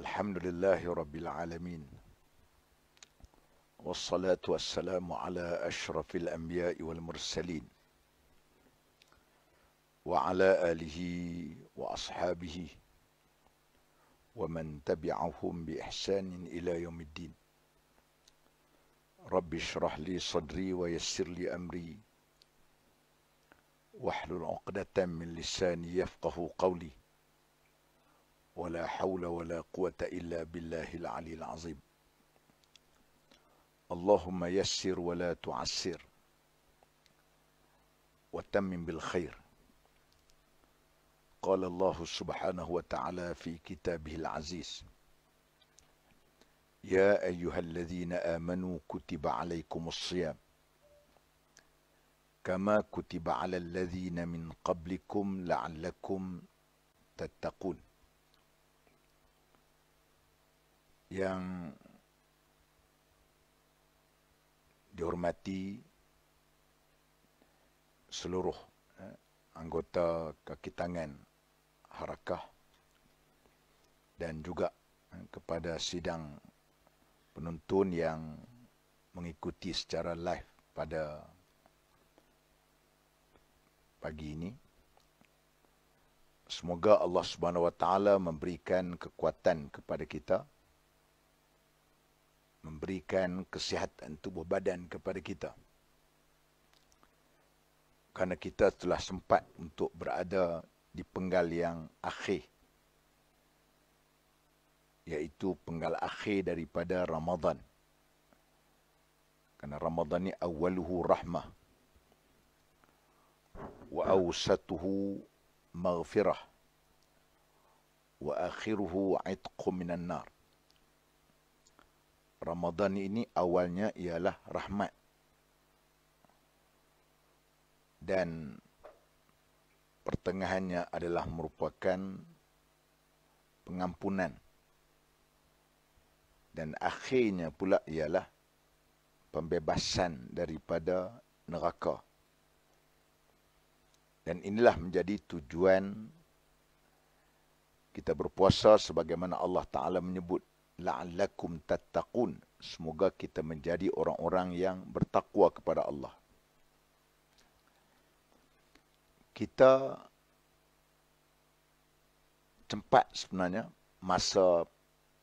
Alhamdulillahi Rabbil Alamin. Wassalatu wassalamu ala ashrafil anbiya'i wal mursalin. Wa ala alihi wa ashabihi. Wa man tabi'ahum bi ihsanin ila yaumiddin. Rabbi shrah li sadri wa yassir li amri. Wahlul 'uqdatam min lisani yafqahu qawli. ولا حول ولا قوة إلا بالله العلي العظيم. اللهم يسر ولا تعسر وتمم بالخير. قال الله سبحانه وتعالى في كتابه العزيز: يا أيها الذين آمنوا كتب عليكم الصيام كما كتب على الذين من قبلكم لعلكم تتقون. Yang dihormati seluruh anggota kaki tangan Harakah dan juga kepada sidang penonton yang mengikuti secara live pada pagi ini. Semoga Allah Subhanahu wa taala memberikan kekuatan kepada kita, memberikan kesihatan tubuh badan kepada kita. Kerana kita telah sempat untuk berada di penggal yang akhir, iaitu penggal akhir daripada Ramadan. Kerana Ramadan ni awaluhu rahmah wa awsatuhu maghfirah wa akhiruhu itqu minan nar. Ramadan ini awalnya ialah rahmat dan pertengahannya adalah merupakan pengampunan dan akhirnya pula ialah pembebasan daripada neraka. Dan inilah menjadi tujuan kita berpuasa, sebagaimana Allah Ta'ala menyebut, la'allakum tattaqun, semoga kita menjadi orang-orang yang bertakwa kepada Allah. Kita cepat sebenarnya masa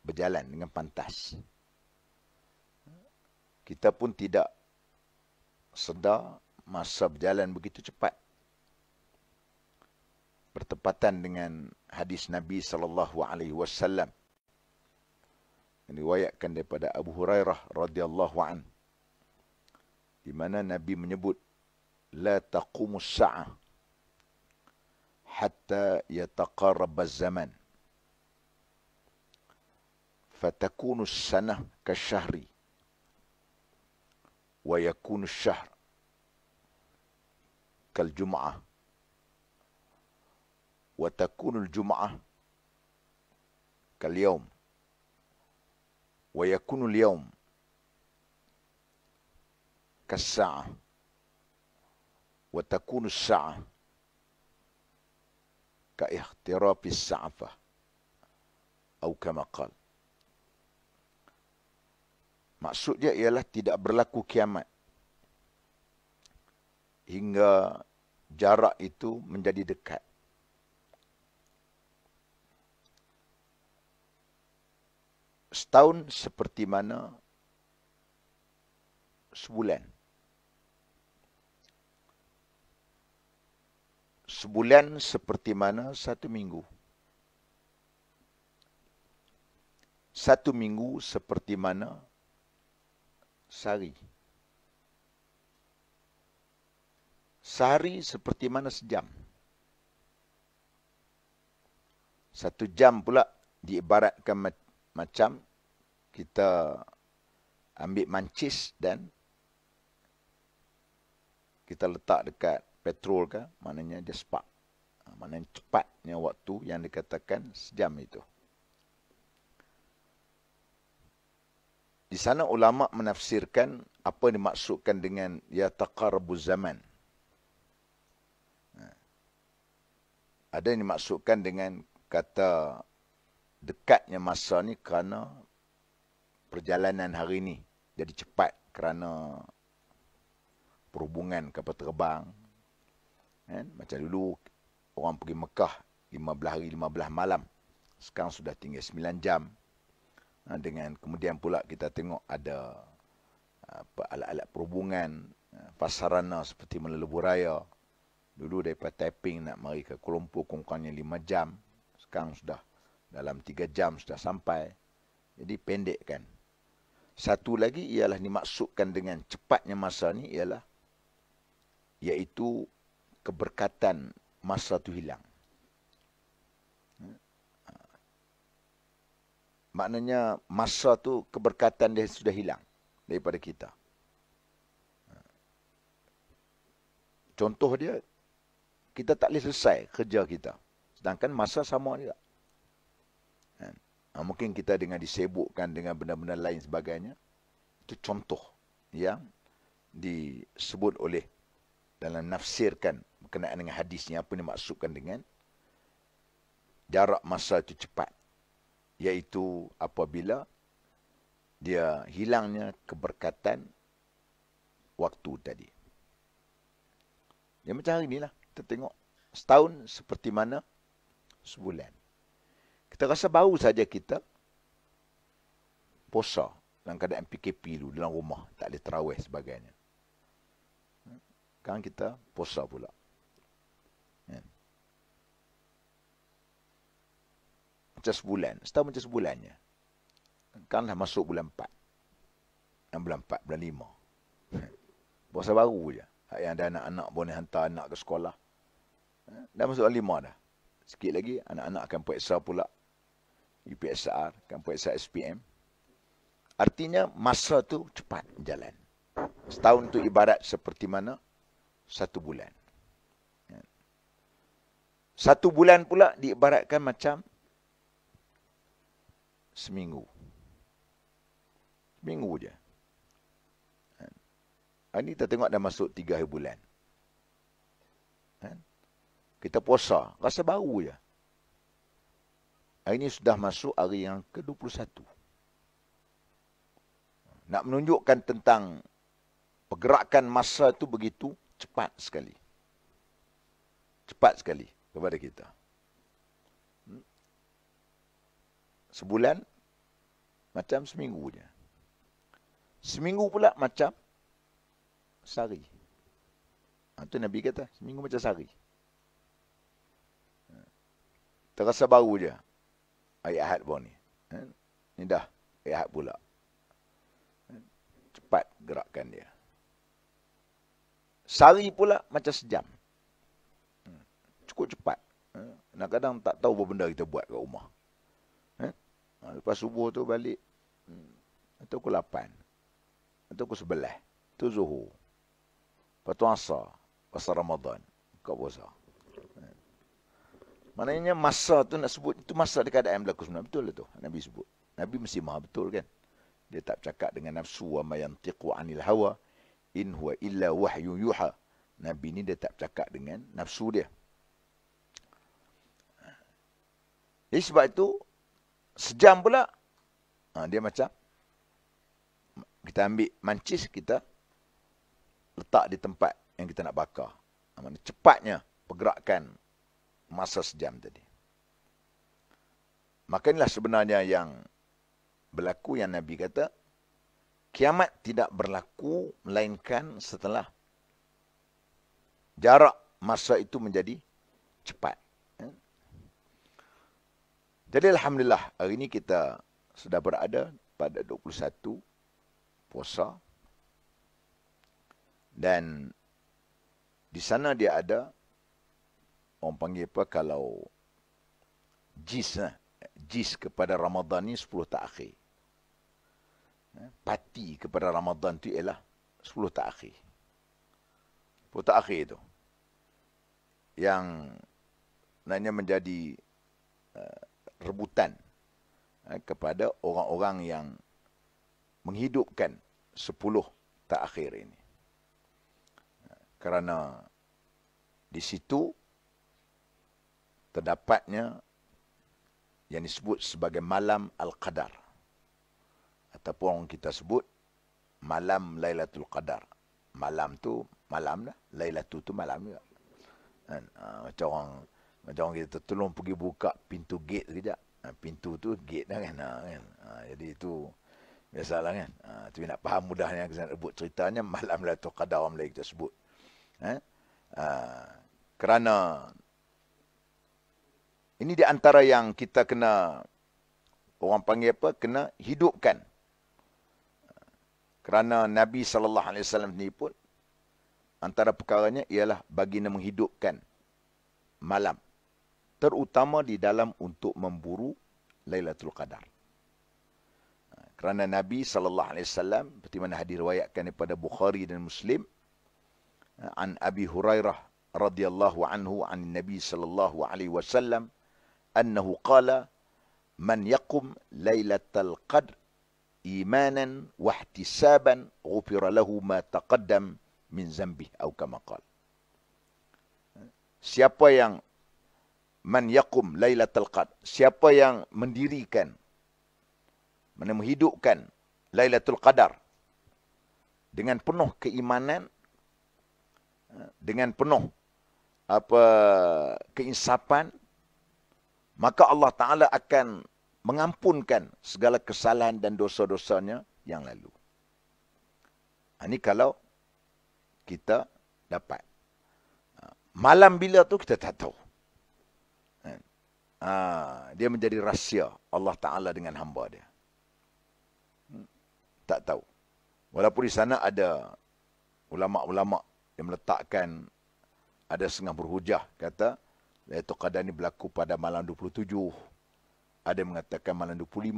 berjalan dengan pantas. Kita pun tidak sedar masa berjalan begitu cepat. Bertepatan dengan hadis Nabi SAW yang diriwayatkan daripada Abu Hurairah radhiyallahu an, di mana Nabi menyebut, la taqumus sa'ah hatta yataqarrab az-zaman fatakunu as-sanah kasyahri wa yakunu asy-syahr kal-jum'ah wa takunu al-jum'ah kal-yawm wa yakunu al-yawm kas-sa'ah wa takunu as-sa'ah ka ikhtirafis sa'afah atau kama qala. Maksudnya ialah tidak berlaku kiamat hingga jarak itu menjadi dekat. Setahun seperti mana sebulan. Sebulan seperti mana satu minggu. Satu minggu seperti mana sehari. Sehari seperti mana sejam. Satu jam pula diibaratkan macam kita ambil mancis dan kita letak dekat petrol kan, maknanya dia spark. Maknanya cepatnya waktu yang dikatakan sejam itu. Di sana ulama menafsirkan apa yang dimaksudkan dengan ya taqarrabuz zaman. Ada yang dimaksudkan dengan kata dekatnya masa ni kerana perjalanan hari ni jadi cepat kerana perhubungan kapal terbang. Kan? Macam dulu orang pergi Mekah 15 hari 15 malam. Sekarang sudah tinggal 9 jam. Dengan kemudian pula kita tengok ada alat-alat perhubungan, pasarana seperti Malibu Raya. Dulu daripada Taiping nak mari ke Kuala Lumpur kurang-kurangnya 5 jam. Sekarang sudah dalam 3 jam sudah sampai. Jadi pendek kan. Satu lagi ialah dimaksudkan dengan cepatnya masa ni ialah iaitu keberkatan masa tu hilang. Maknanya masa tu keberkatan dia sudah hilang daripada kita. Contoh dia, kita tak boleh selesai kerja kita. Sedangkan masa sama juga. Mungkin kita dengan disibukkan dengan benda-benda lain sebagainya. Itu contoh yang disebut oleh dalam nafsirkan berkenaan dengan hadisnya apa yang dimaksudkan dengan jarak masa itu cepat. Iaitu apabila dia hilangnya keberkatan waktu tadi. Ya macam hari inilah. Kita tengok setahun seperti mana sebulan. Kita rasa baru saja kita puasa dalam keadaan PKP dulu dalam rumah. Tak boleh tarawih sebagainya. Sekarang kita puasa pula. Macam sebulan. Setahun macam sebulannya. Sekarang dah masuk bulan 4. Bulan 4, bulan 5. Puasa baru je. Yang ada anak-anak boleh hantar anak ke sekolah. Dah masuk bulan 5 dah. Sikit lagi anak-anak akan periksa pula. UPSR, akan periksa SPM. Artinya masa tu cepat jalan. Setahun tu ibarat seperti mana? 1 bulan. 1 bulan pula diibaratkan macam seminggu. Seminggu je. Hari ni kita tengok dah masuk 3 hari bulan. Kita puasa, rasa baru je. Hari ini sudah masuk hari yang ke-21. Nak menunjukkan tentang pergerakan masa itu begitu cepat sekali. Cepat sekali kepada kita. Sebulan macam seminggu je. Seminggu pula macam sehari. Itu Nabi kata, seminggu macam sehari. Terasa baru je. Hari Ahad pun ni. Ni dah hari Ahad pula. Cepat gerakan dia. Sehari pula macam sejam. Cukup cepat. Kadang-kadang tak tahu apa benda kita buat kat rumah. Lepas subuh tu balik. Atau pukul 8. Atau pukul 11. Itu Zuhur. Lepas tu Asar. Pasal Ramadan. Buka puasa. Maknanya masa tu nak sebut, itu masa di keadaan berlaku sebenarnya. Betul lah tu Nabi sebut. Nabi mesti maha betul kan. Dia tak cakap dengan nafsu wa ma yantiqu anil hawa. In huwa illa wahyu yuha. Nabi ni dia tak cakap dengan nafsu dia. Jadi sebab itu, sejam pula, dia macam, kita ambil mancis, kita letak di tempat yang kita nak bakar. Cepatnya pergerakan masa sejam tadi. Maka inilah sebenarnya yang berlaku yang Nabi kata, kiamat tidak berlaku melainkan setelah jarak masa itu menjadi cepat. Jadi Alhamdulillah, hari ini kita sudah berada pada 21 puasa. Dan di sana dia ada, orang panggil apa, kalau jis kepada Ramadan ni 10 takhir. Pati kepada Ramadan tu ialah 10 takhir. 10 takhir tu. Yang sebenarnya menjadi rebutan kepada orang-orang yang menghidupkan 10 takhir ini. Kerana di situ terdapatnya yang disebut sebagai malam Al-Qadar. Ataupun kita sebut malam Lailatul Qadar. Malam tu malam lah, Lailatul tu malam juga. Kan? Macam orang kita tolong pergi buka pintu gate sekejap. Pintu tu gate dah kan. Kan? Jadi itu biasalah kan. Tapi nak faham mudahnya saya nak sebut ceritanya malam Lailatul Qadar orang Melayu kita sebut. Kerana ini di antara yang kita kena, orang panggil apa, kena hidupkan. Kerana Nabi SAW ni pun antara perkaranya ialah baginda menghidupkan malam, terutama di dalam untuk memburu Lailatul Qadar. Kerana Nabi SAW, seperti mana hadis riwayatkan daripada Bukhari dan Muslim, an Abi Hurairah radhiyallahu anhu an Nabi sallallahu alaihi wasallam annahu qala man yaqum Lailatul Qadr imanan wa ihtisaban ghufira lahu ma taqaddam min zambi atau kama qala. Siapa yang man yaqum Lailatul Qadr, siapa yang mendirikan, menghidupkan Lailatul Qadar dengan penuh keimanan, dengan penuh keinsapan, maka Allah Ta'ala akan mengampunkan segala kesalahan dan dosa-dosanya yang lalu. Ini kalau kita dapat. Malam bila tu kita tak tahu. Dia menjadi rahsia Allah Ta'ala dengan hamba dia. Tak tahu. Walaupun di sana ada ulama'-ulama' yang meletakkan, ada setengah berhujah, kata Lailatul Qadar ni berlaku pada malam 27. Ada yang mengatakan malam 25,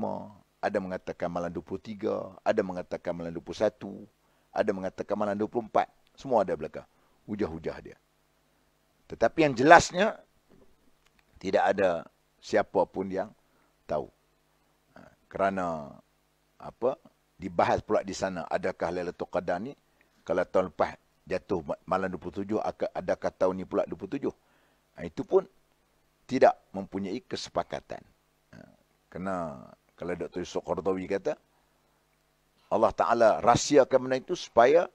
ada mengatakan malam 23, ada mengatakan malam 21, ada mengatakan malam 24. Semua ada belakang hujah-hujah dia. Tetapi yang jelasnya, tidak ada siapa pun yang tahu. Kerana apa? Dibahas pula di sana, adakah Lailatul Qadar ni kalau tahun lepas jatuh malam 27, adakah tahun ni pula 27? Itu pun tidak mempunyai kesepakatan. Kerana kalau Dr. Yusuf Qardawi kata, Allah Ta'ala rahsiakan benda itu supaya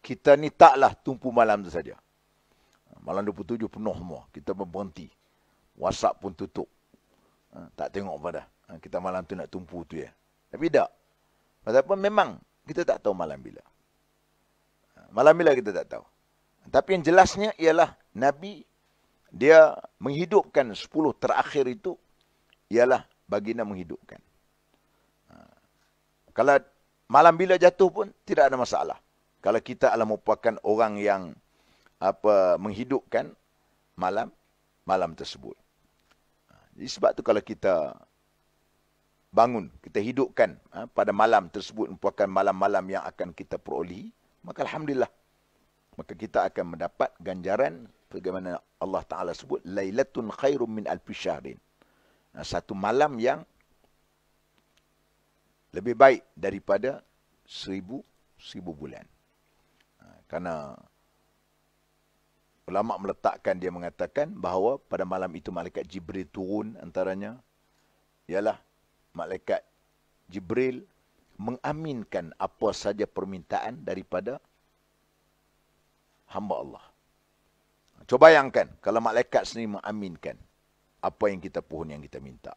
kita ni taklah tumpu malam tu saja. Malam 27 penuh semua. Kita berhenti. WhatsApp pun tutup. Tak tengok pada. Kita malam tu nak tumpu tu ya. Tapi tak. Pasal apa? Memang kita tak tahu malam bila. Malam bila kita tak tahu. Tapi yang jelasnya ialah Nabi, dia menghidupkan 10 terakhir itu, ialah baginda menghidupkan. Kalau malam bila jatuh pun tidak ada masalah. Kalau kita adalah merupakan orang yang menghidupkan malam tersebut. Jadi sebab tu kalau kita bangun, kita hidupkan pada malam tersebut merupakan malam-malam yang akan kita perolehi, maka alhamdulillah. Maka kita akan mendapat ganjaran bagaimana Allah Ta'ala sebut, Lailatun khairum min alfi syahrin. Satu malam yang lebih baik daripada 1000 bulan. Karena ulama meletakkan, dia mengatakan bahawa pada malam itu malaikat Jibril turun, antaranya ialah malaikat Jibril mengaminkan apa saja permintaan daripada hamba Allah. Coba bayangkan kalau malaikat sendiri mengaminkan apa yang kita pohon, yang kita minta.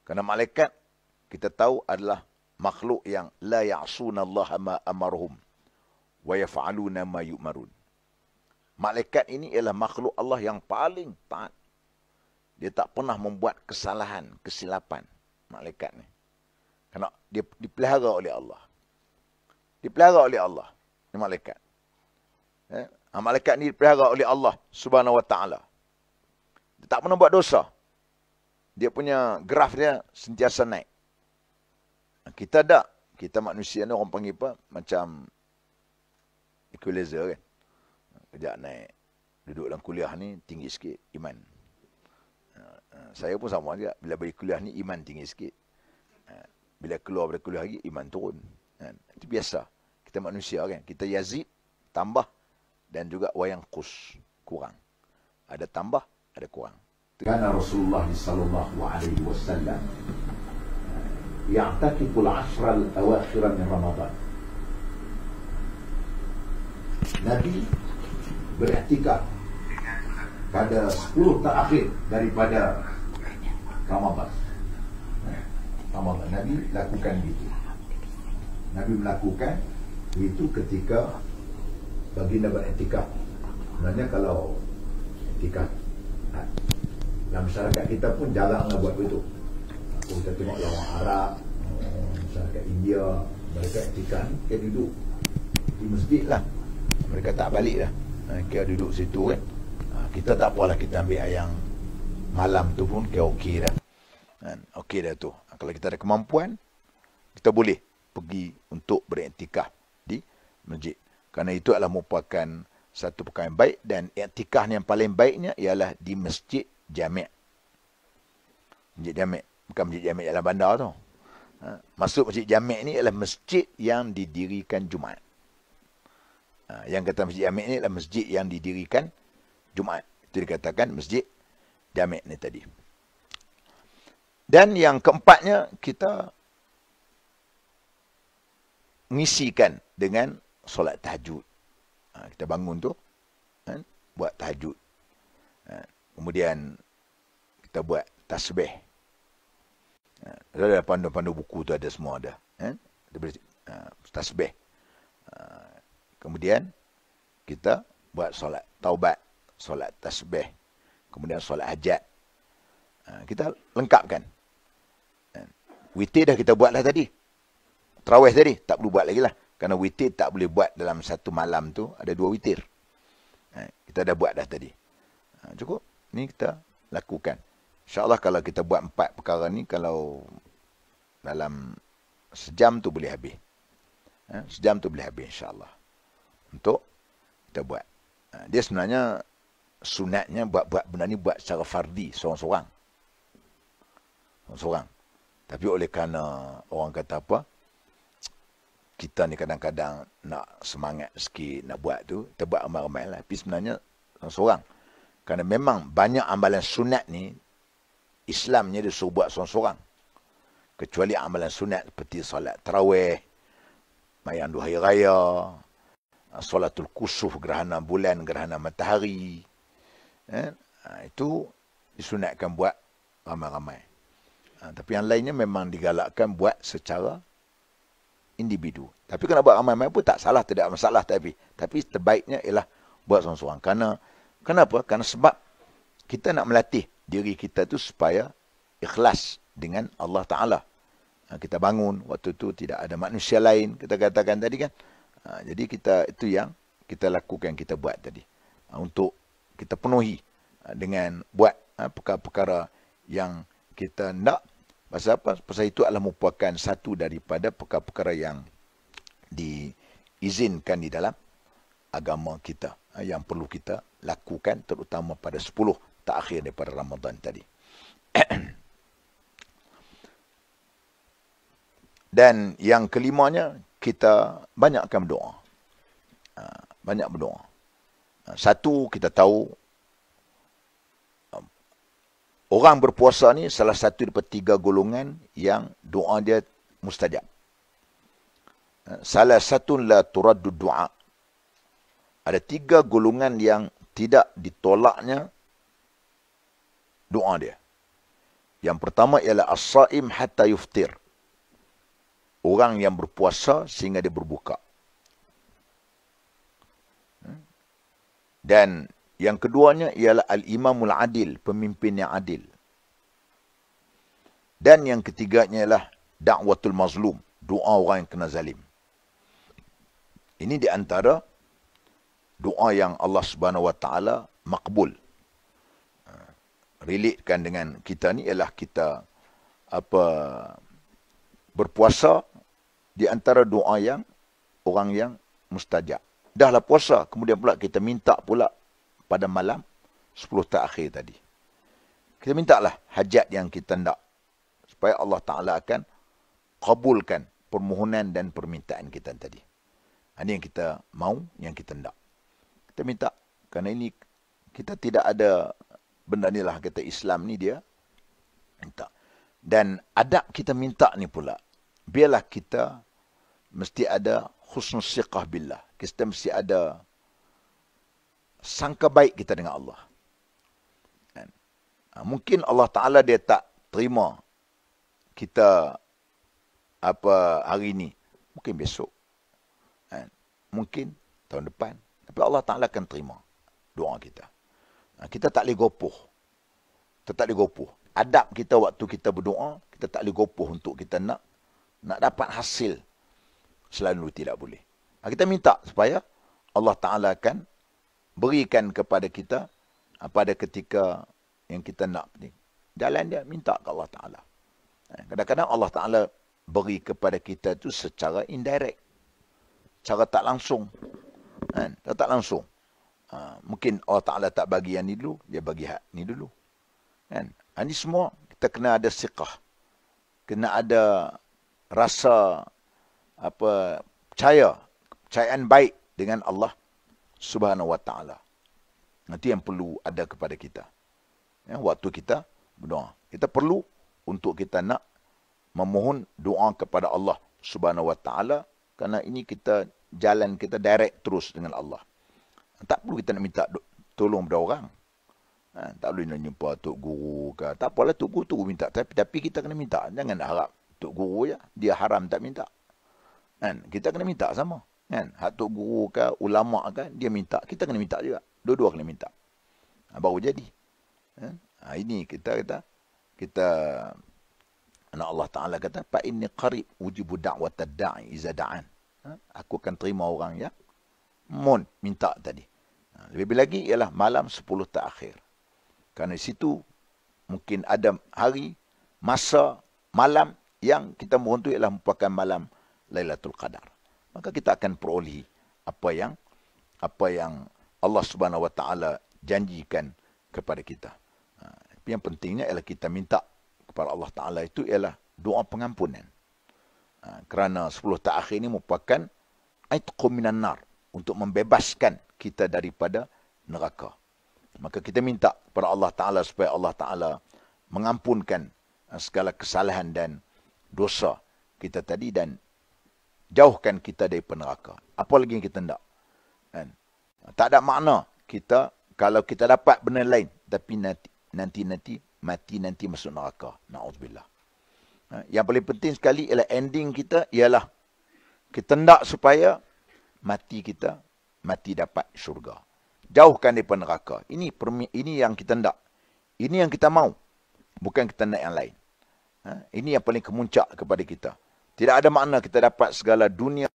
Kerana malaikat kita tahu adalah makhluk yang la ya'sunallaha ma amarhum wa yaf'aluna ma yu'marun. Malaikat ini ialah makhluk Allah yang paling taat. Dia tak pernah membuat kesalahan, kesilapan, malaikat ni. Kerana dia dipelihara oleh Allah. Dipelihara oleh Allah, ni malaikat. Malaikat ni dipelihara oleh Allah Subhanahu wa taala. Dia tak pernah buat dosa. Dia punya graf dia sentiasa naik. Kita tak. Kita manusia ni orang panggil apa? Macam equalizer kan. Kejap naik. Duduk dalam kuliah ni tinggi sikit, iman. Saya pun sama juga. Bila bagi kuliah ni, iman tinggi sikit. Bila keluar dari kuliah lagi, iman turun. Itu biasa. Kita manusia kan. Kita yazid, tambah. Dan juga wayang kus, kurang. Ada tambah, ada kurang. Karena Rasulullah sallallahu alaihi wasallam ya'takifu al-'ashra al-awakhir min Ramadan. Nabi beriktikaf pada 10 terakhir daripada Ramadan. Nabi lakukan itu. Nabi melakukan itu ketika baginda beriktikaf. Sebenarnya kalau iktikaf dalam masyarakat kita pun jaranglah buat begitu. Kita tengoklah orang Arab, masyarakat India, mereka iktikaf dia duduk di masjid lah. Mereka tak balik lah. Mereka duduk situ kan. Kita tak apalah, kita ambil yang malam tu pun kita okey dah. Okey dah tu. Kalau kita ada kemampuan, kita boleh pergi untuk beriktikaf di masjid. Kerana itu adalah merupakan satu perkara yang baik, dan iktikaf yang paling baiknya ialah di masjid jami'. Masjid jami', bukan masjid jami' dalam bandar tu. Maksud masjid jami' ni ialah masjid yang didirikan Jumaat. Yang kata masjid jami' ni adalah masjid yang didirikan Jumaat. Itu dikatakan masjid jami' ni tadi. Dan yang keempatnya, kita mengisikan dengan solat tahajud. Kita bangun tu, buat tahajud. Kemudian kita buat tasbih. Ada pandu-pandu buku tu, ada semua ada. Tasbih. Kemudian kita buat solat taubat, solat tasbih, kemudian solat hajat. Kita lengkapkan. Witir dah kita buat lah tadi. Tarawih tadi tak perlu buat lagi lah. Kerana witir tak boleh buat dalam satu malam tu, ada 2 witir. Kita dah buat dah tadi. Cukup. Ni kita lakukan. InsyaAllah kalau kita buat 4 perkara ni, kalau dalam sejam tu boleh habis. Sejam tu boleh habis insyaAllah. Untuk kita buat. Dia sebenarnya sunatnya buat benda ni buat secara fardi, seorang-seorang. Seorang-seorang. Tapi oleh kerana orang kata apa, kita ni kadang-kadang nak semangat sikit nak buat tu, kita buat ramai-ramai lah. Tapi sebenarnya seorang-seorang. Kerana memang banyak amalan sunat ni, Islamnya dia suruh buat seorang-seorang. Kecuali amalan sunat seperti solat tarawih, mayang 2 hari raya, solatul kusuf, gerhana bulan, gerhana matahari. Itu disunatkan buat ramai-ramai. Tapi yang lainnya memang digalakkan buat secara individu. Tapi kena buat ramai-ramai pun tak salah, tidak masalah. Tapi terbaiknya ialah buat seorang-seorang. Kenapa? Kerana sebab kita nak melatih diri kita tu supaya ikhlas dengan Allah Ta'ala. Kita bangun, waktu tu tidak ada manusia lain, kita katakan tadi kan. Jadi itu yang kita lakukan, kita buat tadi. Untuk kita penuhi dengan buat perkara-perkara yang kita nak. Pasal apa? Pasal itu adalah merupakan satu daripada perkara-perkara yang diizinkan di dalam agama kita, yang perlu kita lakukan, terutama pada 10 terakhir daripada Ramadan tadi. Dan yang kelimanya, kita banyakkan berdoa. Banyak berdoa. Satu, kita tahu orang berpuasa ni salah satu daripada 3 golongan yang doa dia mustajab. Salah satu la turaddu du'a. Ada 3 golongan yang tidak ditolaknya doa dia. Yang pertama ialah as-saim hatta yuftir. Orang yang berpuasa sehingga dia berbuka. Dan yang keduanya ialah al-imamul adil, pemimpin yang adil. Dan yang ketiganya ialah da'watul mazlum, doa orang yang kena zalim. Ini di antara doa yang Allah Subhanahu Wa Taala makbul. Relatekan dengan kita ni ialah kita berpuasa di antara doa yang orang yang mustajab. Dahlah puasa, kemudian pula kita minta pula pada malam 10 terakhir tadi. Kita mintalah hajat yang kita nak, supaya Allah Ta'ala akan kabulkan permohonan dan permintaan kita tadi. Ini yang kita mau, yang kita nak. Kita minta, kerana ini kita tidak ada benda ni lah kata Islam ni dia minta. Dan adab kita minta ni pula, biarlah kita mesti ada husnul siqah billah. Kita mesti ada sangka baik kita dengan Allah. Kan? Mungkin Allah Ta'ala dia tak terima kita hari ni. Mungkin besok. Kan? Mungkin tahun depan. Tapi Allah Ta'ala akan terima doa kita. Kita tak boleh gopoh. Kita tak boleh gopoh. Adab kita waktu kita berdoa, kita tak boleh gopoh untuk kita nak dapat hasil. Selalu tidak boleh. Kita minta supaya Allah Ta'ala akan berikan kepada kita pada ketika yang kita nak ni. Jalan dia, minta ke Allah Ta'ala. Kadang-kadang Allah Ta'ala beri kepada kita tu secara indirect. Cara tak langsung. Tak langsung. Mungkin Allah Ta'ala tak bagi yang ni dulu, dia bagi hak ni dulu. Kan? Ini semua kita kena ada siqah. Kena ada rasa percayaan baik dengan Allah Subhanahu wa Ta'ala. Nanti yang perlu ada kepada kita. Waktu kita berdoa. Kita perlu untuk kita nak memohon doa kepada Allah Subhanahu wa Ta'ala, kerana ini kita jalan kita direct terus dengan Allah. Tak perlu kita nak minta tolong pada orang. Tak boleh nak jumpa Tok Guru ke. Tak apalah Tok Guru minta. Tapi kita kena minta. Jangan harap Tok Guru je. Dia haram tak minta. Kan? Kita kena minta sama. Kan? Hak Tok Guru ke, ulama ke, dia minta. Kita kena minta juga. Dua-dua kena minta. Baru jadi. Ini kita anak Allah Ta'ala kata, fa inni qarib ujibu da'wat ad-da'i iza da'an. Aku akan terima orang yang minta tadi. Lebih lagi ialah malam 10 terakhir. Kerana di situ mungkin ada hari, masa, malam yang kita mohon itu ialah merupakan malam Lailatul Qadar. Maka kita akan perolehi apa yang Allah Subhanahu wa Ta'ala janjikan kepada kita. Yang pentingnya ialah kita minta kepada Allah Ta'ala itu ialah doa pengampunan. Kerana 10 terakhir ini merupakan aitqu minan nar, untuk membebaskan kita daripada neraka. Maka kita minta kepada Allah Ta'ala supaya Allah Ta'ala mengampunkan segala kesalahan dan dosa kita tadi dan jauhkan kita daripada neraka. Apa lagi yang kita nak? Kan? Tak ada makna kita kalau kita dapat benda lain tapi nanti mati masuk neraka. Na'udzubillah. Yang paling penting sekali ialah ending kita ialah kita nak supaya mati dapat syurga. Jauhkan daripada neraka. Ini yang kita nak. Ini yang kita mau. Bukan kita nak yang lain. Ini yang paling kemuncak kepada kita. Tidak ada makna kita dapat segala dunia,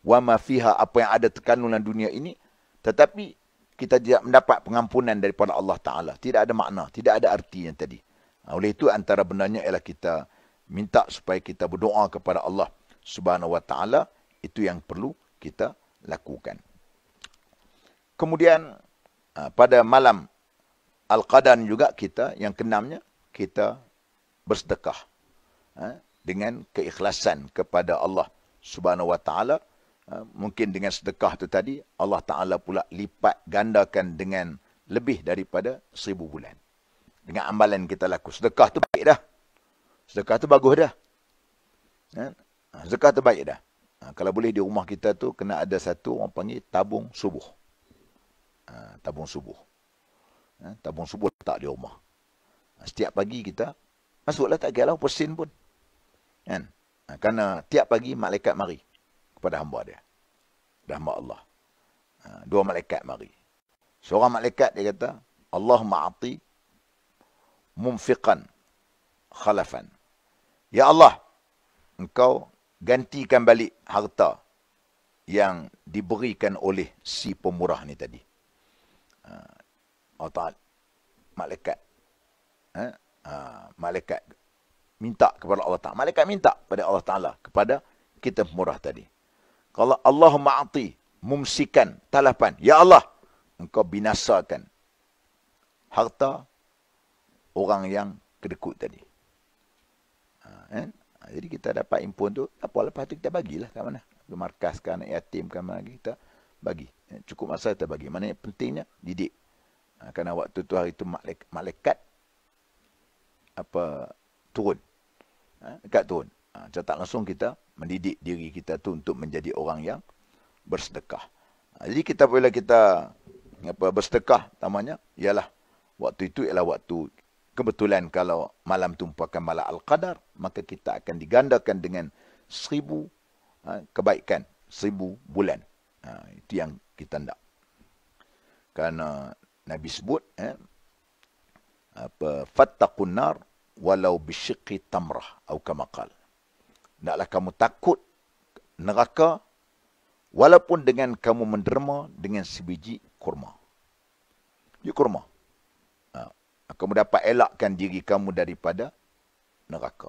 wa ma fiha, apa yang ada terkandung dalam dunia ini, tetapi kita tidak mendapat pengampunan daripada Allah Ta'ala. Tidak ada makna. Tidak ada arti yang tadi. Oleh itu antara benarnya ialah kita minta supaya kita berdoa kepada Allah Subhanahu wa Ta'ala. Itu yang perlu kita lakukan. Kemudian pada malam Al-Qadar juga kita, yang keenamnya, kita bersedekah dengan keikhlasan kepada Allah Subhanahu wa Ta'ala. Mungkin dengan sedekah itu tadi, Allah Ta'ala pula lipat gandakan dengan lebih daripada 1000 bulan. Dengan amalan kita laku. Sedekah tu baik dah. Sedekah tu bagus dah. Sedekah tu baik dah. Kalau boleh di rumah kita tu kena ada satu orang panggil tabung subuh. Tabung subuh. Tabung subuh letak di rumah. Setiap pagi kita masuklah, tak kira lah % pun. Kan? Kerana tiap pagi malaikat mari kepada hamba dia. Hamba Allah. 2 malaikat mari. Seorang malaikat dia kata, Allahumma a'ti mumfiqan khalafan. Ya Allah, engkau gantikan balik harta yang diberikan oleh si pemurah ni tadi. Allah Ta'ala, malaikat. Malaikat minta kepada Allah Ta'ala. Malaikat minta kepada Allah Ta'ala, kepada kita pemurah tadi. Kalau Allahumma a'ti mumsikan talafan. Ya Allah, engkau binasakan harta orang yang kedekut tadi. Jadi kita dapat impun tu, apa lepas tu kita bagilah kat mana. Ke markas ke anak yatim ke mana, kita bagi. Cukup masa kita bagi. Maknanya pentingnya didik Kerana waktu tu hari tu malaikat turun. Dekat turun. Tak langsung kita mendidik diri kita tu untuk menjadi orang yang bersedekah. Jadi kita bila kita bersedekah namanya ialah waktu itu ialah waktu kebetulan kalau malam tu merupakan malam Al-Qadar, maka kita akan digandakan dengan 1000 kebaikan, 1000 bulan. Itu yang kita nak. Kerana Nabi sebut fattaqun nar walau bisyiqqi tamrah atau kama qala. Naklah kamu takut neraka walaupun dengan kamu menderma dengan sebiji kurma. Biji kurma. Kamu dapat elakkan diri kamu daripada neraka.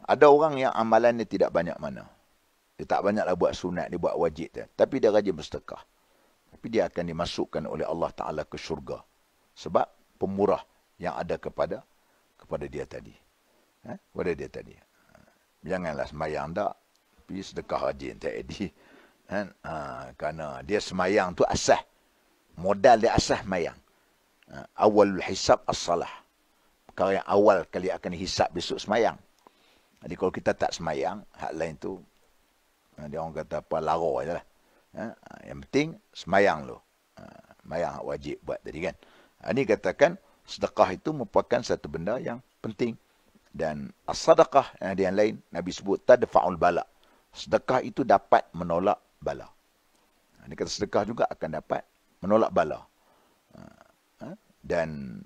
Ada orang yang amalannya tidak banyak mana. Dia tak banyaklah buat sunat, dia buat wajib dia. Tapi dia rajin bersedekah. Tapi dia akan dimasukkan oleh Allah Ta'ala ke syurga. Sebab pemurah yang ada kepada dia tadi. Kepada dia tadi. Janganlah semayang tak. Tapi sedekah rajin tak edi. Kerana dia semayang tu asas. Modal dia asas semayang. Awalul hisab as-salah. Perkara yang awal kali akan dihisab besok semayang. Jadi kalau kita tak semayang, hak lain tu, dia orang kata apa, lara je lah. Yang penting, semayang lo. Semayang hak wajib buat tadi kan. Ini katakan, sedekah itu merupakan satu benda yang penting. Dan as-sadaqah, yang lain, Nabi sebut, tadfa'ul bala. Sedekah itu dapat menolak bala. Ini kata sedekah juga akan dapat menolak bala. Dan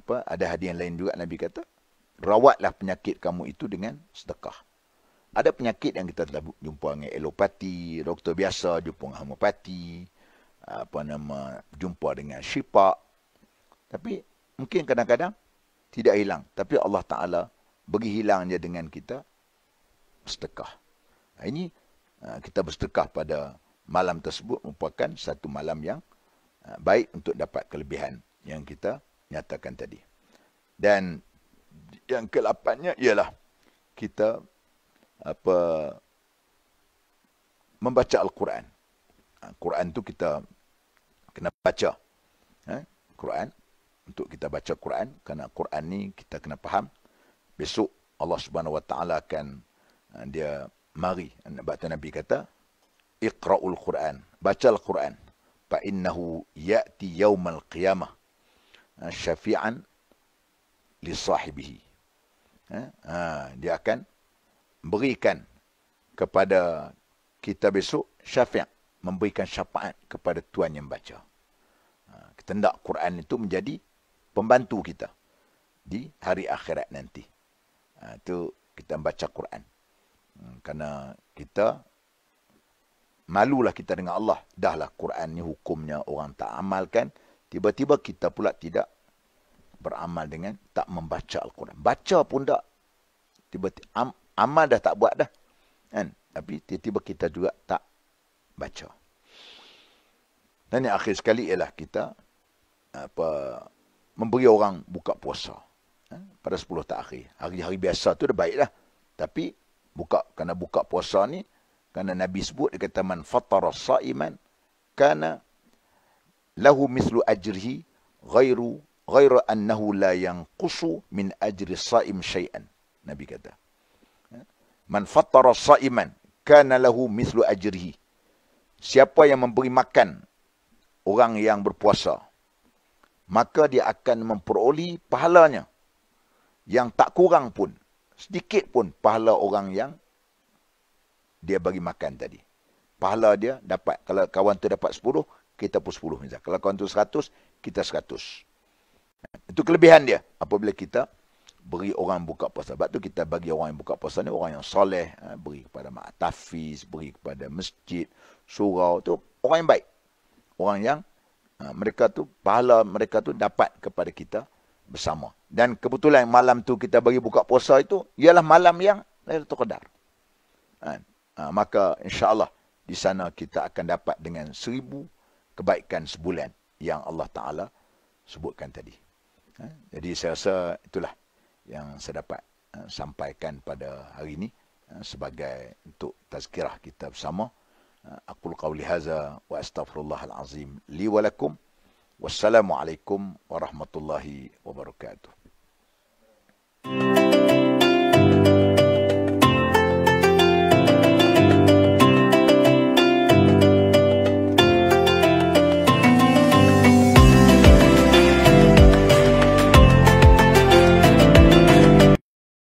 ada hadis yang lain juga Nabi kata, rawatlah penyakit kamu itu dengan sedekah. Ada penyakit yang kita telah jumpa dengan elopati, doktor biasa jumpa dengan homopati, jumpa dengan syifa. Tapi mungkin kadang-kadang tidak hilang, tapi Allah Taala bagi hilangnya dengan kita sedekah. Ini kita bersedekah pada malam tersebut merupakan satu malam yang baik untuk dapat kelebihan yang kita nyatakan tadi. Dan yang ke-8-nya ialah kita membaca Al-Quran. Quran tu kita kena baca. Quran, untuk kita baca Quran, kerana Quran ni kita kena faham. Besok Allah Subhanahu Wa Taala akan dia mari, Nabi kata, Iqra'ul Quran, baca Al-Quran. فإنه يأتي يوم القيامة شفيعا لصاحبه. Dia akan berikan kepada kita besok syafiat, memberikan syafaat kepada Tuhan yang baca. Kita nak Quran itu menjadi pembantu kita di hari akhirat nanti. Itu kita baca Quran. Kerana kita malulah kita dengan Allah. Dahlah Quran ni hukumnya orang tak amalkan. Tiba-tiba kita pula tidak beramal dengan tak membaca Al-Quran. Baca pun tak. Tiba-tiba amal dah tak buat dah. Kan? Tapi tiba-tiba kita juga tak baca. Dan yang akhir sekali ialah kita memberi orang buka puasa. Pada 10 takhir. Hari-hari biasa tu dah baik dah. Tapi kerana buka puasa ni, kerana Nabi sebut, dia kata, man fatara sa'iman, kana lahu mislu ajrihi, ghairu annahu la yanqusu min ajri sa'im syai'an. Nabi kata. Man fatara sa'iman, kana lahu mislu ajrihi. Siapa yang memberi makan orang yang berpuasa, maka dia akan memperoleh pahalanya, yang tak kurang pun, sedikit pun pahala orang yang dia bagi makan tadi. Pahala dia dapat. Kalau kawan tu dapat 10, kita pun 10 misalnya. Kalau kawan tu 100, kita 100. Itu kelebihan dia apabila kita beri orang buka puasa. Sebab tu kita bagi orang yang buka puasa ni orang yang soleh, beri kepada mak tafiz, beri kepada masjid, surau, tu orang yang baik. Orang yang mereka tu, pahala mereka tu dapat kepada kita bersama. Dan kebetulan malam tu kita bagi buka puasa itu ialah malam yang Lailatul Qadar. Maka insya-Allah di sana kita akan dapat dengan 1000 kebaikan sebulan yang Allah Taala sebutkan tadi. Jadi saya rasa itulah yang saya dapat sampaikan pada hari ini sebagai untuk tazkirah kita bersama. Aqul qawli hadza wa astaghfirullahal azim li wa lakum Wassalamualaikum warahmatullahi wabarakatuh.